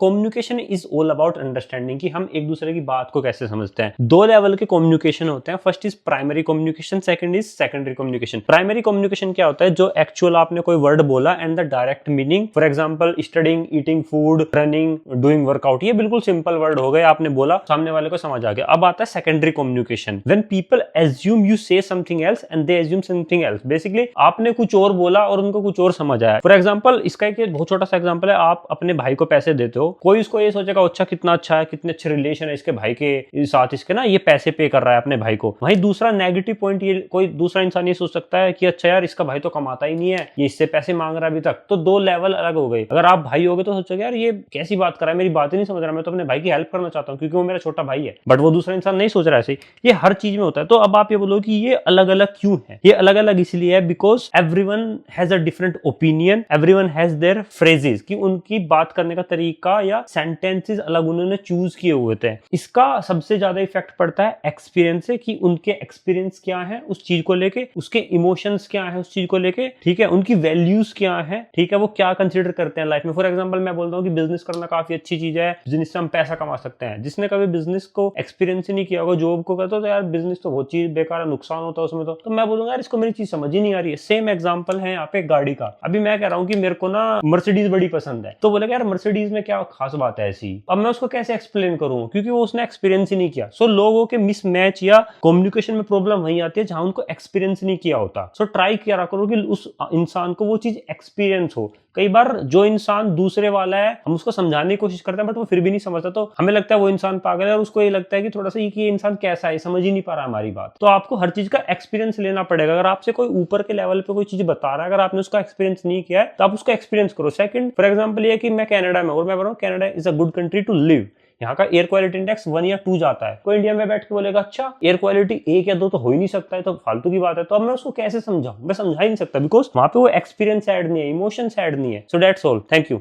Communication is all about understanding, कि हम एक दूसरे की बात को कैसे समझते हैं। दो लेवल के कम्युनिकेशन होते हैं, first is primary communication, second is secondary communication. Primary communication क्या होता है, जो एक्चुअल आपने कोई वर्ड बोला and the direct meaning, for example studying, eating food, running, doing workout, ये बिल्कुल सिंपल वर्ड हो गए, आपने बोला, सामने वाले को समझ आ गया। अब आता है secondary communication, when people assume you से something else and they assume something else. Basically आपने कुछ और बोला और उनको कुछ और समझ आया। फॉर एग्जांपल, इसका एक बहुत छोटा सा एग्जांपल है, आप अपने भाई को पैसे देते हो, कोई उसको ये सोचेगा अच्छा कितना अच्छा है, कितने अच्छे रिलेशन है इसके भाई के साथ, इसके ना ये पैसे पे कर रहा है अपने भाई को। वहीं दूसरा नेगेटिव पॉइंट, ये कोई दूसरा इंसान ये सोच सकता है कि अच्छा यार इसका भाई तो कमाता ही नहीं है, ये इससे पैसे मांग रहा है अभी तक। तो दो लेवल अलग हो गए। अगर आप भाई होगे तो सोचोगे यार ये कैसी बात कर रहा है, मेरी बात ही नहीं समझ रहा, मैं तो अपने भाई की हेल्प करना चाहता हूँ क्योंकि वो मेरा छोटा भाई है। बट वो दूसरा इंसान नहीं सोच रहा है ऐसे। ये हर चीज में होता है। तो अब आप ये बोलो कि ये अलग अलग क्यों है? ये अलग अलग इसलिए है because everyone has a different opinion, everyone has their phrases, कि उनकी बात करने का तरीका या सेंटेंसेस अलग उन्होंने चूज किए हुए थे। इसका सबसे ज्यादा इफेक्ट पड़ता है एक्सपीरियंस से, कि उनके एक्सपीरियंस क्या है उस चीज को लेके, उसके इमोशंस क्या है उस चीज को लेके, ठीक है, उनकी वैल्यूज क्या है, ठीक है, वो क्या कंसीडर करते हैं लाइफ में। फॉर एग्जांपल मैं बोलता हूँ कि बिजनेस करना काफी अच्छी चीज है, बिजनेस से हम पैसा कमा सकते हैं। जिसने कभी बिजनेस को एक्सपीरियंस ही नहीं किया होगा, जॉब को करता, तो यार बिजनेस तो बहुत चीज बेकार है, नुकसान होता है उसमें। तो मैं बोलूंगा यार इसको मेरी चीज समझ ही नहीं आ रही है। सेम एग्जांपल है यहाँ पे गाड़ी का। अभी मैं कह रहा हूँ कि मेरे को ना मर्सिडीज बड़ी पसंद है, तो बोलेगा यार मर्सिडीज में क्या खास बात है ऐसी। अब मैं उसको कैसे एक्सप्लेन करूँ, क्योंकि वो उसने एक्सपीरियंस ही नहीं किया। सो लोगों के मिसमैच या कम्युनिकेशन में प्रॉब्लम वहीं आती है जहां उनको एक्सपीरियंस नहीं किया होता। सो ट्राई किया करो कि उस इंसान को वो चीज एक्सपीरियंस हो। कई बार जो इंसान दूसरे वाला है, हम उसको समझाने की कोशिश करते हैं बट वो फिर भी नहीं समझता, तो हमें लगता है वो इंसान पागल है और उसको ये लगता है कि थोड़ा सा ये इंसान कैसा है, समझ ही नहीं पा रहा हमारी बात। तो आपको हर चीज का एक्सपीरियंस लेना पड़ेगा। अगर आपसे कोई ऊपर के लेवल पे कोई चीज बता रहा है, अगर आपने उसका एक्सपीरियंस नहीं किया है, तो आप उसका एक्सपीरियंस करो। सेकंड, फॉर एग्जांपल ये कि मैं कनाडा में, और मैं बोल रहा हूँ Canada is a good country to live, यहाँ का एयर क्वालिटी इंडेक्स 1 या 2 जाता है। कोई इंडिया में बैठ के बोलेगा अच्छा एयर क्वालिटी 1 या 2 तो हो ही नहीं सकता है, तो फालतू की बात है। तो अब मैं उसको कैसे समझाऊं? मैं समझा ही नहीं सकता बिकॉज वहां पे वो एक्सपीरियंस ऐड नहीं है, इमोशंस ऐड नहीं है। So that's all, thank you.